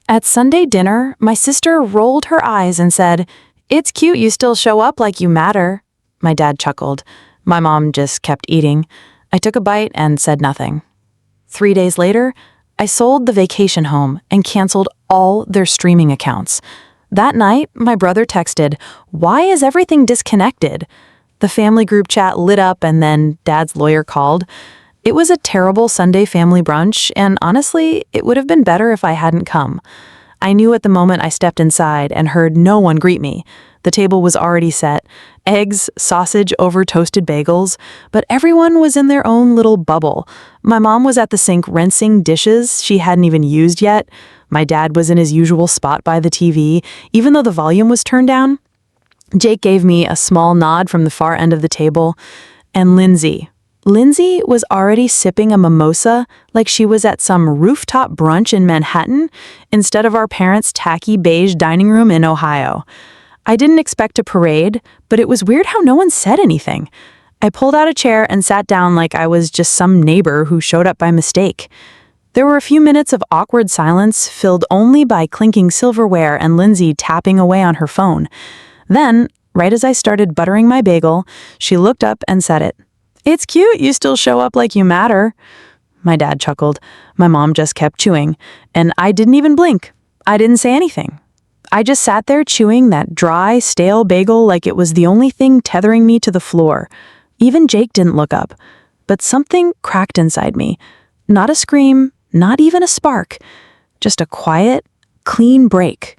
At Sunday dinner, my sister rolled her eyes and said, "It's cute you still show up like you matter." My dad chuckled. My mom just kept eating. I took a bite and said nothing. 3 days later, I sold the vacation home and canceled all their streaming accounts. That night, my brother texted, "Why is everything disconnected?" The family group chat lit up and then Dad's lawyer called. It was a terrible Sunday family brunch, and honestly, it would have been better if I hadn't come. I knew at the moment I stepped inside and heard no one greet me. The table was already set, eggs, sausage over toasted bagels, but everyone was in their own little bubble. My mom was at the sink rinsing dishes she hadn't even used yet. My dad was in his usual spot by the TV, even though the volume was turned down. Jake gave me a small nod from the far end of the table, and Lindsay was already sipping a mimosa like she was at some rooftop brunch in Manhattan instead of our parents' tacky beige dining room in Ohio. I didn't expect a parade, but it was weird how no one said anything. I pulled out a chair and sat down like I was just some neighbor who showed up by mistake. There were a few minutes of awkward silence filled only by clinking silverware and Lindsay tapping away on her phone. Then, right as I started buttering my bagel, she looked up and said it. "It's cute you still show up like you matter." My dad chuckled. My mom just kept chewing, and I didn't even blink. I didn't say anything. I just sat there chewing that dry, stale bagel like it was the only thing tethering me to the floor. Even Jake didn't look up. But something cracked inside me. Not a scream, not even a spark. Just a quiet, clean break.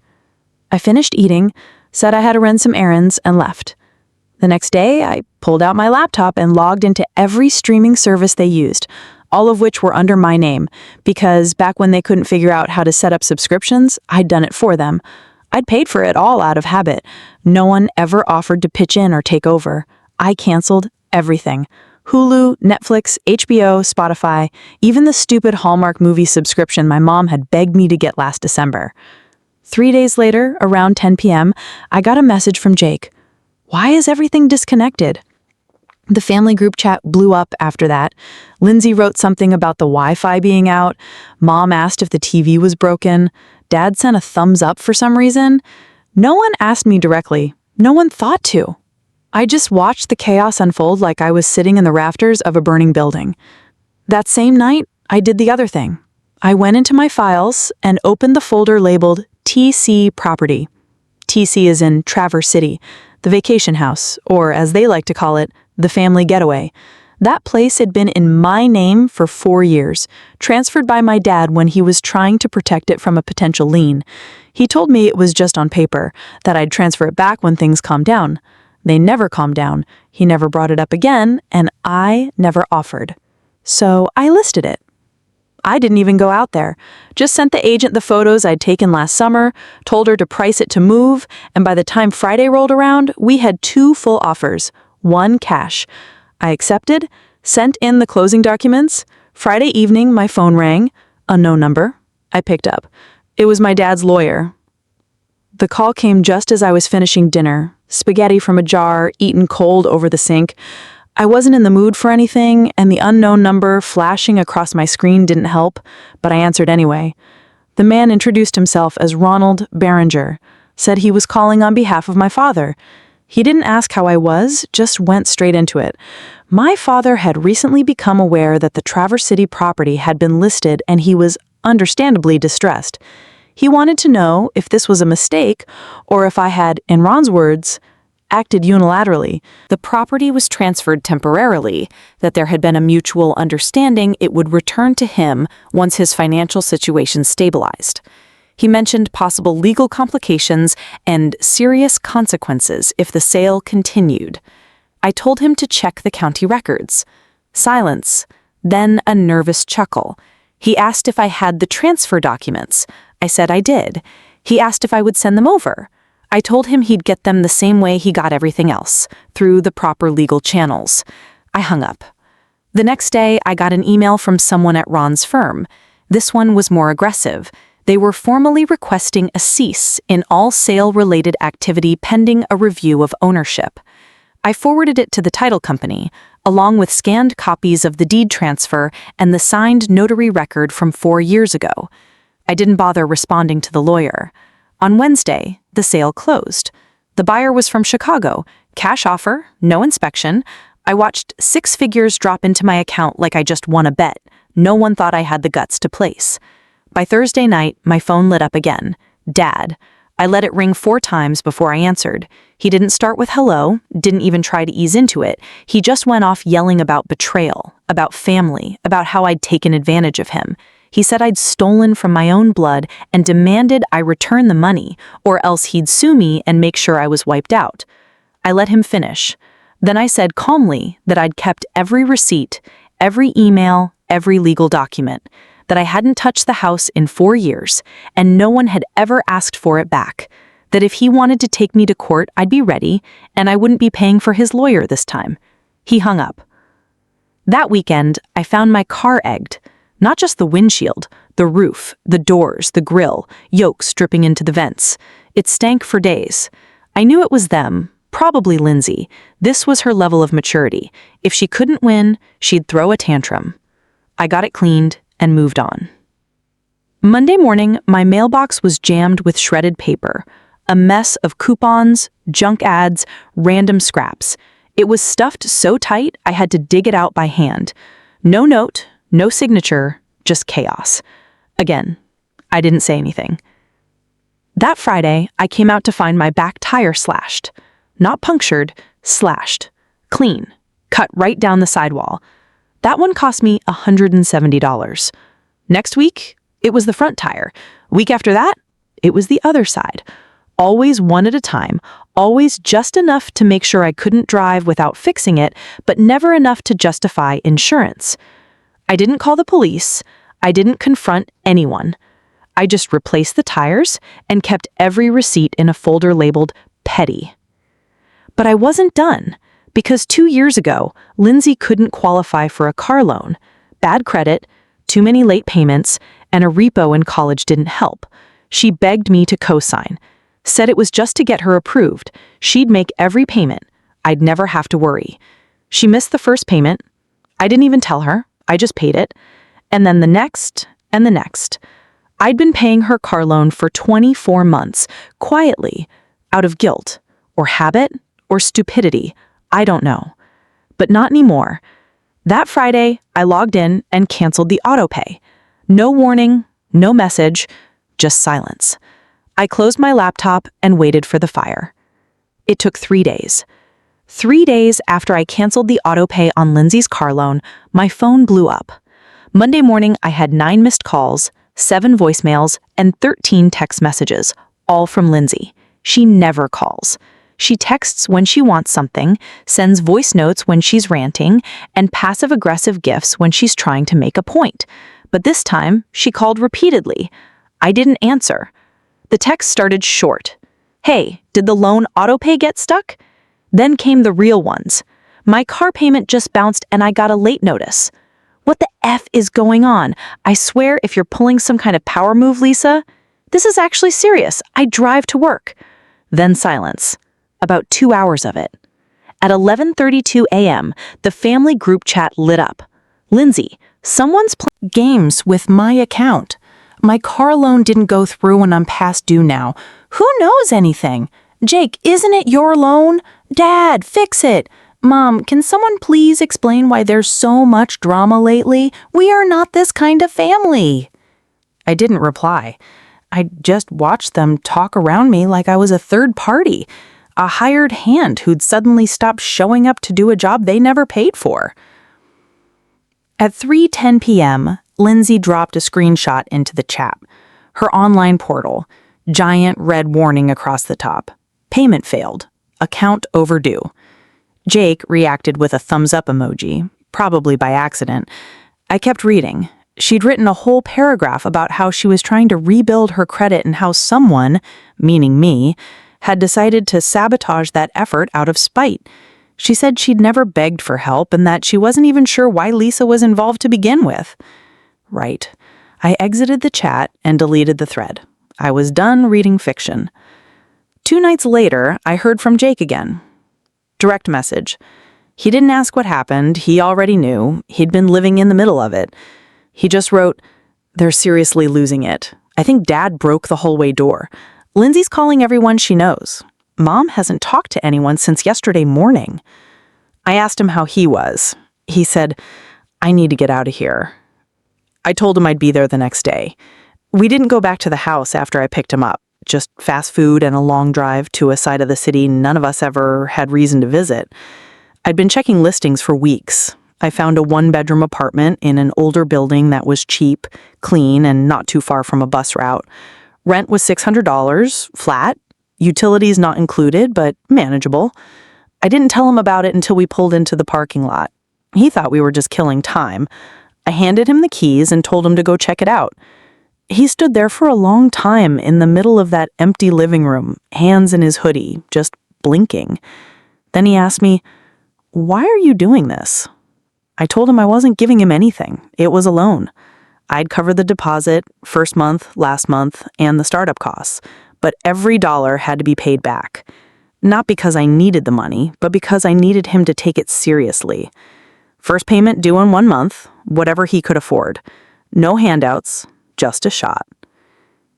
I finished eating, said I had to run some errands, and left. The next day, I pulled out my laptop and logged into every streaming service they used, all of which were under my name, because back when they couldn't figure out how to set up subscriptions, I'd done it for them. I'd paid for it all out of habit. No one ever offered to pitch in or take over. I canceled everything. Hulu, Netflix, HBO, Spotify, even the stupid Hallmark movie subscription my mom had begged me to get last December. 3 days later, around 10 p.m., I got a message from Jake. "Why is everything disconnected?" The family group chat blew up after that. Lindsay wrote something about the Wi-Fi being out. Mom asked if the TV was broken. Dad sent a thumbs up for some reason. No one asked me directly. No one thought to. I just watched the chaos unfold like I was sitting in the rafters of a burning building. That same night, I did the other thing. I went into my files and opened the folder labeled TC Property. TC is in Traverse City, the vacation house, or as they like to call it, the family getaway. That place had been in my name for 4 years, transferred by my dad when he was trying to protect it from a potential lien. He told me it was just on paper, that I'd transfer it back when things calmed down. They never calmed down. He never brought it up again, and I never offered. So I listed it. I didn't even go out there. Just sent the agent the photos I'd taken last summer, told her to price it to move, and by the time Friday rolled around, we had 2 full offers, 1 cash. I accepted, sent in the closing documents. Friday evening, my phone rang. Unknown number. I picked up. It was my dad's lawyer. The call came just as I was finishing dinner, spaghetti from a jar, eaten cold over the sink. I wasn't in the mood for anything, and the unknown number flashing across my screen didn't help, but I answered anyway. The man introduced himself as Ronald Berenger, said he was calling on behalf of my father. He didn't ask how I was, just went straight into it. My father had recently become aware that the Traverse City property had been listed, and he was understandably distressed. He wanted to know if this was a mistake, or if I had, in Ron's words, acted unilaterally. The property was transferred temporarily, that there had been a mutual understanding it would return to him once his financial situation stabilized. He mentioned possible legal complications and serious consequences if the sale continued. I told him to check the county records. Silence, then a nervous chuckle. He asked if I had the transfer documents. I said I did. He asked if I would send them over. I told him he'd get them the same way he got everything else, through the proper legal channels. I hung up. The next day, I got an email from someone at Ron's firm. This one was more aggressive. They were formally requesting a cease in all sale-related activity pending a review of ownership. I forwarded it to the title company, along with scanned copies of the deed transfer and the signed notary record from 4 years ago. I didn't bother responding to the lawyer. On Wednesday, the sale closed. The buyer was from Chicago. Cash offer, no inspection. I watched 6 figures drop into my account like I just won a bet. No one thought I had the guts to place. By Thursday night, my phone lit up again. Dad. I let it ring 4 times before I answered. He didn't start with hello, didn't even try to ease into it. He just went off yelling about betrayal, about family, about how I'd taken advantage of him. He said I'd stolen from my own blood and demanded I return the money, or else he'd sue me and make sure I was wiped out. I let him finish. Then I said calmly that I'd kept every receipt, every email, every legal document, that I hadn't touched the house in 4 years, and no one had ever asked for it back, that if he wanted to take me to court, I'd be ready, and I wouldn't be paying for his lawyer this time. He hung up. That weekend, I found my car egged. Not just the windshield, the roof, the doors, the grill, yolks dripping into the vents. It stank for days. I knew it was them, probably Lindsay. This was her level of maturity. If she couldn't win, she'd throw a tantrum. I got it cleaned and moved on. Monday morning, my mailbox was jammed with shredded paper, a mess of coupons, junk ads, random scraps. It was stuffed so tight I had to dig it out by hand. No note, no signature, just chaos. Again, I didn't say anything. That Friday, I came out to find my back tire slashed. Not punctured, slashed. Clean. Cut right down the sidewall. That one cost me $170. Next week, it was the front tire. Week after that, it was the other side. Always one at a time, always just enough to make sure I couldn't drive without fixing it, but never enough to justify insurance. I didn't call the police. I didn't confront anyone. I just replaced the tires and kept every receipt in a folder labeled petty. But I wasn't done. Because 2 years ago, Lindsay couldn't qualify for a car loan. Bad credit, too many late payments, and a repo in college didn't help. She begged me to co-sign. Said it was just to get her approved. She'd make every payment. I'd never have to worry. She missed the first payment. I didn't even tell her. I just paid it. And then the next, and the next. I'd been paying her car loan for 24 months, quietly, out of guilt, or habit, or stupidity. I don't know. But not anymore. That Friday, I logged in and canceled the autopay. No warning, no message, just silence. I closed my laptop and waited for the fire. It took 3 days. 3 days after I canceled the autopay on Lindsay's car loan, my phone blew up. Monday morning, I had 9 missed calls, 7 voicemails, and 13 text messages, all from Lindsay. She never calls. She texts when she wants something, sends voice notes when she's ranting, and passive-aggressive gifs when she's trying to make a point. But this time, she called repeatedly. I didn't answer. The text started short. Hey, did the loan autopay get stuck? Then came the real ones. My car payment just bounced and I got a late notice. What the F is going on? I swear if you're pulling some kind of power move, Lisa. This is actually serious. I drive to work. Then silence. About 2 hours of it. At 11:32 a.m., the family group chat lit up. Lindsay, someone's playing games with my account. My car loan didn't go through and I'm past due now. Who knows anything? Jake, isn't it your loan? Dad, fix it. Mom, can someone please explain why there's so much drama lately? We are not this kind of family. I didn't reply. I just watched them talk around me like I was a third party. A hired hand who'd suddenly stopped showing up to do a job they never paid for. At 3:10 p.m., Lindsay dropped a screenshot into the chat. Her online portal, giant red warning across the top. Payment failed. Account overdue. Jake reacted with a thumbs-up emoji, probably by accident. I kept reading. She'd written a whole paragraph about how she was trying to rebuild her credit and how someone, meaning me, had decided to sabotage that effort out of spite. She said she'd never begged for help and that she wasn't even sure why Lisa was involved to begin with. Right. I exited the chat and deleted the thread. I was done reading fiction. 2 nights later, I heard from Jake again. Direct message. He didn't ask what happened. He already knew. He'd been living in the middle of it. He just wrote, "They're seriously losing it. I think Dad broke the hallway door. Lindsay's calling everyone she knows. Mom hasn't talked to anyone since yesterday morning. I asked him how he was. He said, I need to get out of here. I told him I'd be there the next day. We didn't go back to the house after I picked him up. Just fast food and a long drive to a side of the city none of us ever had reason to visit. I'd been checking listings for weeks. I found a one-bedroom apartment in an older building that was cheap, clean, and not too far from a bus route. Rent was $600, flat, utilities not included, but manageable. I didn't tell him about it until we pulled into the parking lot. He thought we were just killing time. I handed him the keys and told him to go check it out. He stood there for a long time in the middle of that empty living room, hands in his hoodie, just blinking. Then he asked me, "Why are you doing this?" I told him I wasn't giving him anything. It was a loan. I'd cover the deposit, first month, last month, and the startup costs, but every dollar had to be paid back. Not because I needed the money, but because I needed him to take it seriously. First payment due in 1 month, whatever he could afford. No handouts, just a shot.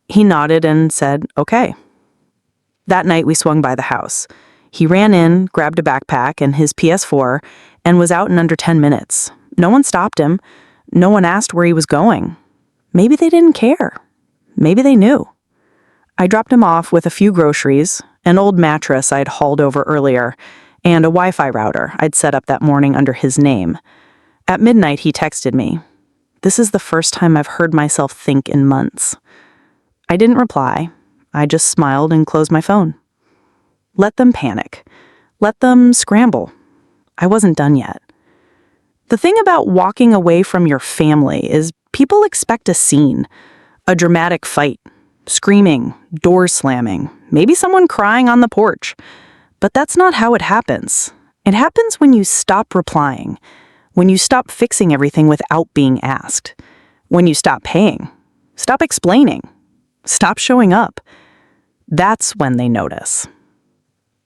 He nodded and said, okay. That night we swung by the house. He ran in, grabbed a backpack and his PS4, and was out in under 10 minutes. No one stopped him. No one asked where he was going. Maybe they didn't care. Maybe they knew. I dropped him off with a few groceries, an old mattress I'd hauled over earlier, and a Wi-Fi router I'd set up that morning under his name. At midnight, he texted me. This is the first time I've heard myself think in months. I didn't reply. I just smiled and closed my phone. Let them panic. Let them scramble. I wasn't done yet. The thing about walking away from your family is people expect a scene, a dramatic fight, screaming, doors slamming, maybe someone crying on the porch. But that's not how it happens. It happens when you stop replying, when you stop fixing everything without being asked, when you stop paying, stop explaining, stop showing up. That's when they notice.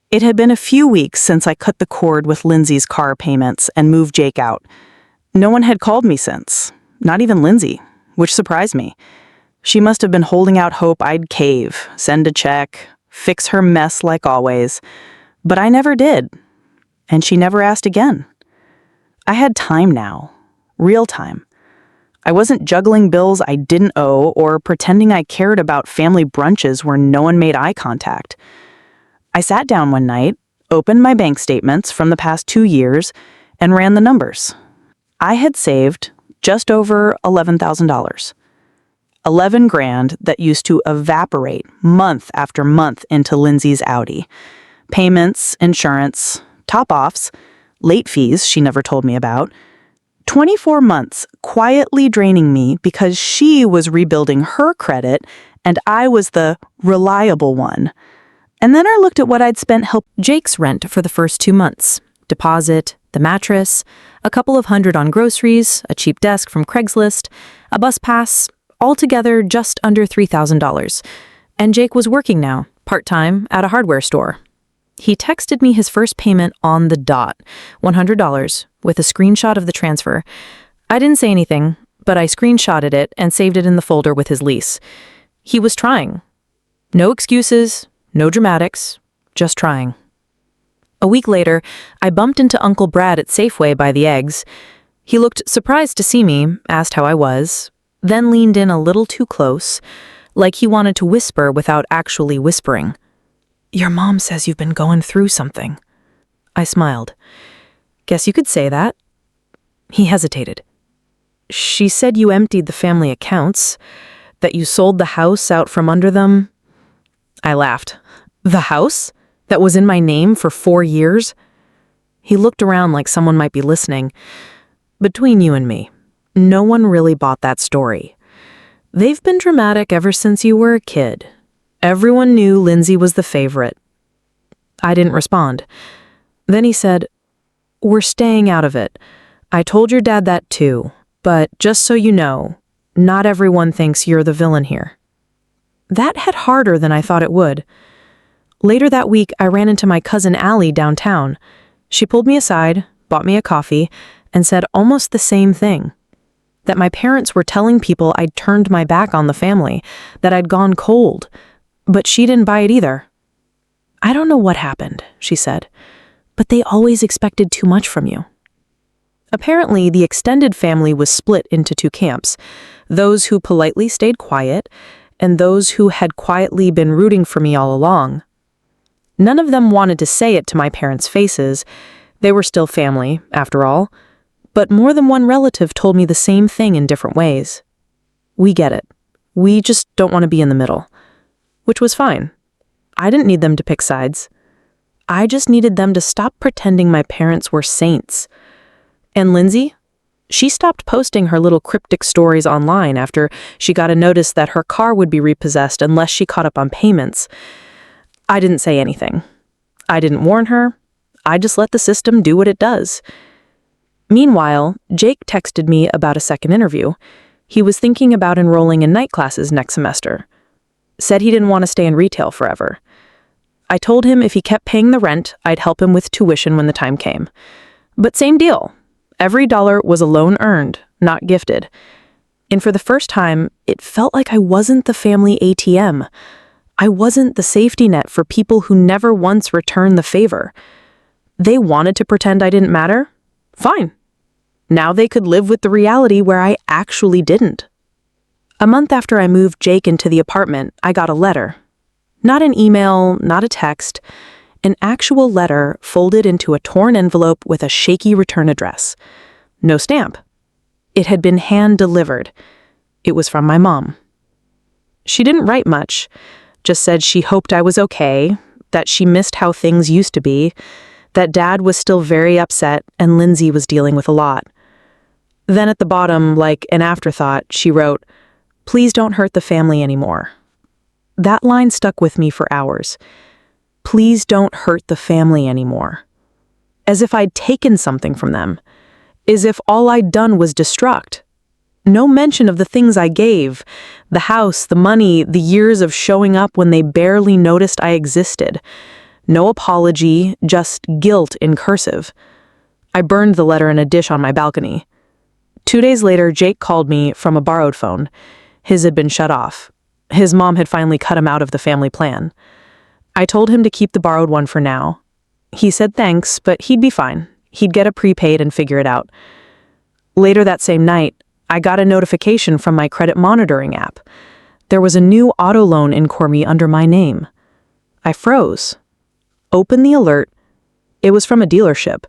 It had been a few weeks since I cut the cord with Lindsay's car payments and moved Jake out. No one had called me since, not even Lindsay, which surprised me. She must have been holding out hope I'd cave, send a check, fix her mess like always. But I never did, and she never asked again. I had time now, real time. I wasn't juggling bills I didn't owe or pretending I cared about family brunches where no one made eye contact. I sat down one night, opened my bank statements from the past 2 years, and ran the numbers. I had saved just over $11,000. 11 grand that used to evaporate month after month into Lindsay's Audi. Payments, insurance, top-offs, late fees she never told me about. 24 months quietly draining me because she was rebuilding her credit and I was the reliable one. And then I looked at what I'd spent help Jake's rent for the first 2 months. Deposit, the mattress, a couple of $100 on groceries, a cheap desk from Craigslist, a bus pass, altogether just under $3,000. And Jake was working now, part-time, at a hardware store. He texted me his first payment on the dot, $100, with a screenshot of the transfer. I didn't say anything, but I screenshotted it and saved it in the folder with his lease. He was trying. No excuses, no dramatics, just trying. A week later, I bumped into Uncle Brad at Safeway by the eggs. He looked surprised to see me, asked how I was, then leaned in a little too close, like he wanted to whisper without actually whispering. "Your mom says you've been going through something." I smiled. "Guess you could say that." He hesitated. "She said you emptied the family accounts, that you sold the house out from under them." I laughed. "The house? That was in my name for 4 years?" He looked around like someone might be listening. "Between you and me, no one really bought that story. They've been dramatic ever since you were a kid. Everyone knew Lindsay was the favorite." I didn't respond. Then he said, "We're staying out of it. I told your dad that too, but just so you know, not everyone thinks you're the villain here." That hit harder than I thought it would. Later that week, I ran into my cousin Allie downtown. She pulled me aside, bought me a coffee, and said almost the same thing. that my parents were telling people I'd turned my back on the family, that I'd gone cold. But she didn't buy it either. "I don't know what happened," she said, "but they always expected too much from you." Apparently, the extended family was split into two camps, those who politely stayed quiet and those who had quietly been rooting for me all along. None of them wanted to say it to my parents' faces. They were still family, after all. But more than one relative told me the same thing in different ways. "We get it. We just don't want to be in the middle." Which was fine. I didn't need them to pick sides. I just needed them to stop pretending my parents were saints. And Lindsay? She stopped posting her little cryptic stories online after she got a notice that her car would be repossessed unless she caught up on payments. I didn't say anything. I didn't warn her. I just let the system do what it does. Meanwhile, Jake texted me about a second interview. He was thinking about enrolling in night classes next semester. Said he didn't want to stay in retail forever. I told him if he kept paying the rent, I'd help him with tuition when the time came. But same deal. Every dollar was a loan earned, not gifted. And for the first time, it felt like I wasn't the family ATM. I wasn't the safety net for people who never once returned the favor. They wanted to pretend I didn't matter? Fine. Now they could live with the reality where I actually didn't. A month after I moved Jake into the apartment, I got a letter. Not an email, not a text. An actual letter folded into a torn envelope with a shaky return address. No stamp. It had been hand-delivered. It was from my mom. She didn't write much, just said she hoped I was okay, that she missed how things used to be, that Dad was still very upset and Lindsay was dealing with a lot. Then at the bottom, like an afterthought, she wrote, "Please don't hurt the family anymore." That line stuck with me for hours. Please don't hurt the family anymore. As if I'd taken something from them. As if all I'd done was destruct. No mention of the things I gave, the house, the money, the years of showing up when they barely noticed I existed. No apology, just guilt in cursive. I burned the letter in a dish on my balcony. 2 days later, Jake called me from a borrowed phone. His had been shut off. His mom had finally cut him out of the family plan. I told him to keep the borrowed one for now. He said thanks, but he'd be fine. He'd get a prepaid and figure it out. Later that same night, I got a notification from my credit monitoring app. There was a new auto loan inquiry under my name. I froze. Opened the alert. It was from a dealership.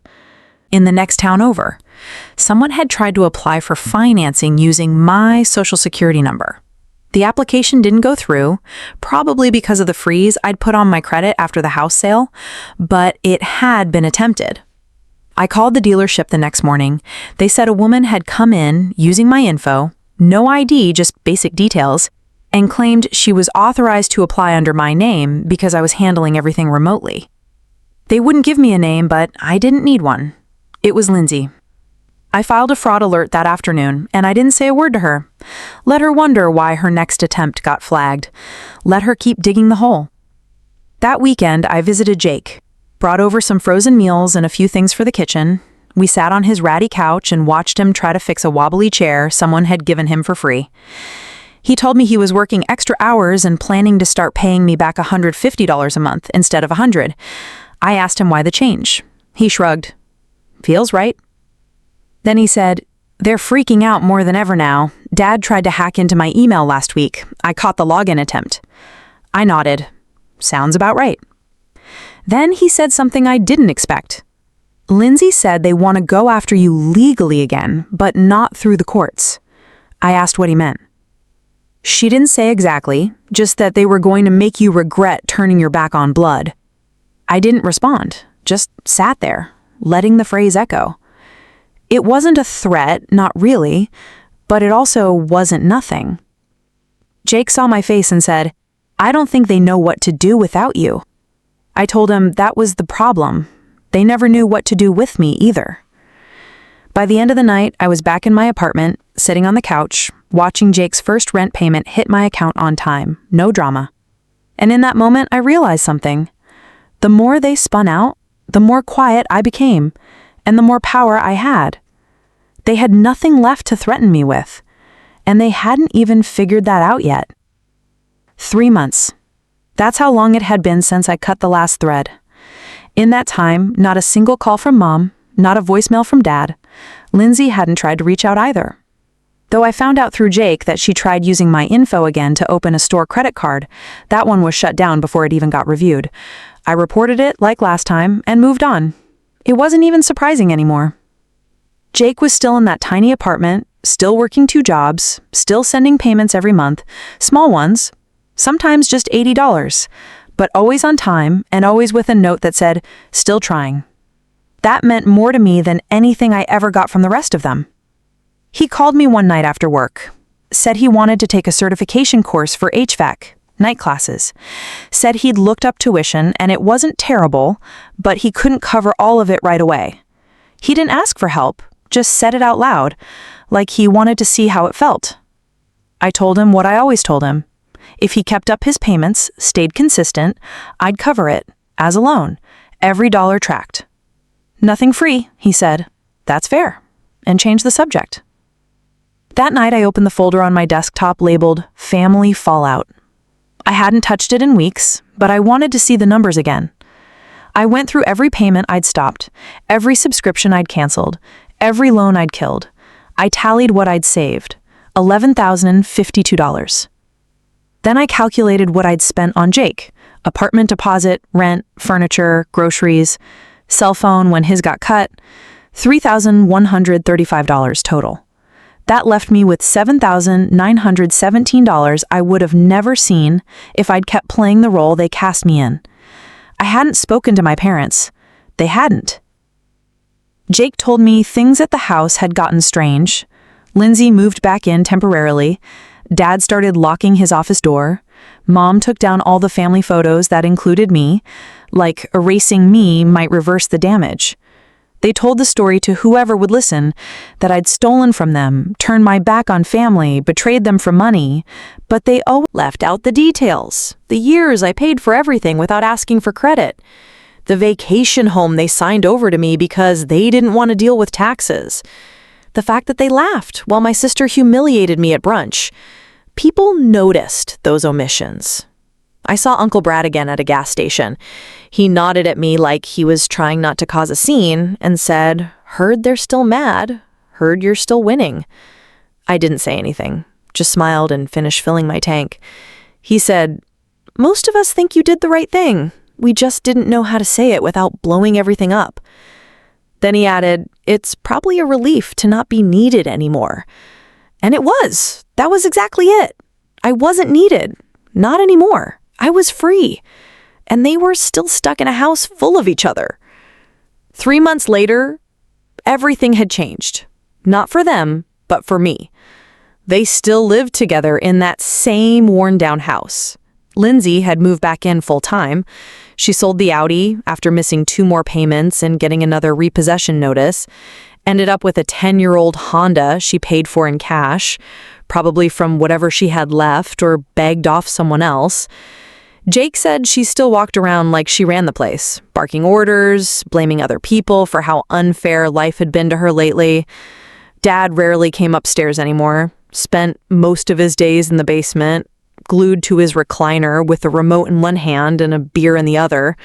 In the next town over, someone had tried to apply for financing using my social security number. The application didn't go through, probably because of the freeze I'd put on my credit after the house sale, but it had been attempted. I called the dealership the next morning. They said a woman had come in using my info, no ID, just basic details, and claimed she was authorized to apply under my name because I was handling everything remotely. They wouldn't give me a name, but I didn't need one. It was Lindsay. I filed a fraud alert that afternoon, and I didn't say a word to her. Let her wonder why her next attempt got flagged. Let her keep digging the hole. That weekend, I visited Jake, brought over some frozen meals and a few things for the kitchen. We sat on his ratty couch and watched him try to fix a wobbly chair someone had given him for free. He told me he was working extra hours and planning to start paying me back $150 a month instead of $100. I asked him why the change. He shrugged. Feels right. Then he said, "They're freaking out more than ever now. Dad tried to hack into my email last week. I caught the login attempt." I nodded. Sounds about right. Then he said something I didn't expect. Lindsay said they want to go after you legally again, but not through the courts. I asked what he meant. She didn't say exactly, just that they were going to make you regret turning your back on blood. I didn't respond, just sat there, letting the phrase echo. It wasn't a threat, not really, but it also wasn't nothing. Jake saw my face and said, "I don't think they know what to do without you." I told him that was the problem. They never knew what to do with me either. By the end of the night, I was back in my apartment, sitting on the couch, watching Jake's first rent payment hit my account on time, no drama. And in that moment, I realized something. The more they spun out, the more quiet I became, and the more power I had. They had nothing left to threaten me with, and they hadn't even figured that out yet. 3 months. That's how long it had been since I cut the last thread. In that time, not a single call from Mom, not a voicemail from Dad. Lindsay hadn't tried to reach out either. Though I found out through Jake that she tried using my info again to open a store credit card, that one was shut down before it even got reviewed. I reported it like last time and moved on. It wasn't even surprising anymore. Jake was still in that tiny apartment, still working 2 jobs, still sending payments every month, small ones, sometimes just $80, but always on time and always with a note that said, "Still trying." That meant more to me than anything I ever got from the rest of them. He called me one night after work, said he wanted to take a certification course for HVAC, night classes, said he'd looked up tuition and it wasn't terrible, but he couldn't cover all of it right away. He didn't ask for help, just said it out loud, like he wanted to see how it felt. I told him what I always told him. If he kept up his payments, stayed consistent, I'd cover it, as a loan, every dollar tracked. "Nothing free," he said. "That's fair," and changed the subject. That night I opened the folder on my desktop labeled Family Fallout. I hadn't touched it in weeks, but I wanted to see the numbers again. I went through every payment I'd stopped, every subscription I'd canceled, every loan I'd killed. I tallied what I'd saved, $11,052. Then I calculated what I'd spent on Jake, apartment deposit, rent, furniture, groceries, cell phone when his got cut, $3,135 total. That left me with $7,917 I would have never seen if I'd kept playing the role they cast me in. I hadn't spoken to my parents. They hadn't. Jake told me things at the house had gotten strange. Lindsay moved back in temporarily. Dad started locking his office door. Mom took down all the family photos that included me, like erasing me might reverse the damage. They told the story to whoever would listen, that I'd stolen from them, turned my back on family, betrayed them for money, but they always left out the details, the years I paid for everything without asking for credit, the vacation home they signed over to me because they didn't want to deal with taxes, the fact that they laughed while my sister humiliated me at brunch. People noticed those omissions. I saw Uncle Brad again at a gas station. He nodded at me like he was trying not to cause a scene and said, "Heard they're still mad. Heard you're still winning." I didn't say anything, just smiled and finished filling my tank. He said, "Most of us think you did the right thing. We just didn't know how to say it without blowing everything up." Then he added, "It's probably a relief to not be needed anymore." And it was. That was exactly it. I wasn't needed. Not anymore. I was free. And they were still stuck in a house full of each other. 3 months later, everything had changed. Not for them, but for me. They still lived together in that same worn-down house. Lindsay had moved back in full-time. She sold the Audi after missing 2 more payments and getting another repossession notice. Ended up with a 10-year-old Honda she paid for in cash, probably from whatever she had left or begged off someone else. Jake said she still walked around like she ran the place, barking orders, blaming other people for how unfair life had been to her lately. Dad rarely came upstairs anymore, spent most of his days in the basement, glued to his recliner with a remote in one hand and a beer in the other.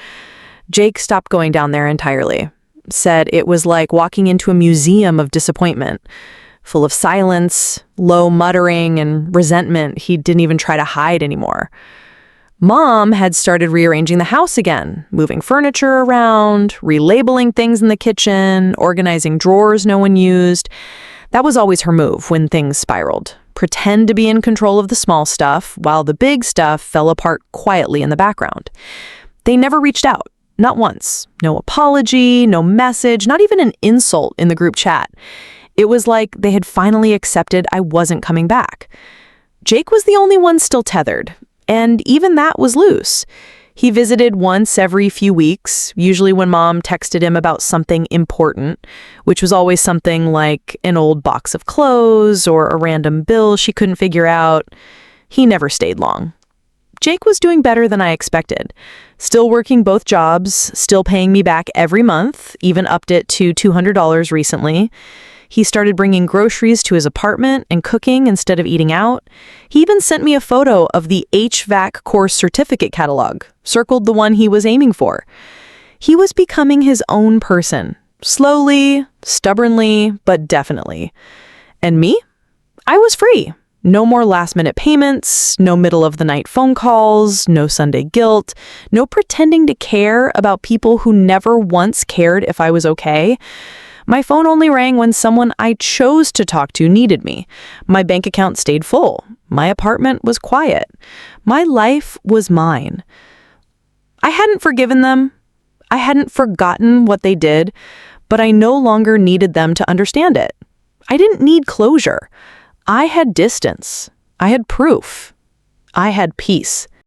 Jake stopped going down there entirely. Said it was like walking into a museum of disappointment, full of silence, low muttering, and resentment he didn't even try to hide anymore. Mom had started rearranging the house again, moving furniture around, relabeling things in the kitchen, organizing drawers no one used. That was always her move when things spiraled. Pretend to be in control of the small stuff while the big stuff fell apart quietly in the background. They never reached out. Not once. No apology, no message, not even an insult in the group chat. It was like they had finally accepted I wasn't coming back. Jake was the only one still tethered, and even that was loose. He visited once every few weeks, usually when Mom texted him about something important, which was always something like an old box of clothes or a random bill she couldn't figure out. He never stayed long. Jake was doing better than I expected. Still working both jobs, still paying me back every month, even upped it to $200 recently. He started bringing groceries to his apartment and cooking instead of eating out. He even sent me a photo of the HVAC course certificate catalog, circled the one he was aiming for. He was becoming his own person, slowly, stubbornly, but definitely. And me? I was free. No more last-minute payments, no middle-of-the-night phone calls, no Sunday guilt, no pretending to care about people who never once cared if I was okay. My phone only rang when someone I chose to talk to needed me. My bank account stayed full. My apartment was quiet. My life was mine. I hadn't forgiven them. I hadn't forgotten what they did, but I no longer needed them to understand it. I didn't need closure. I had distance. I had proof. I had peace.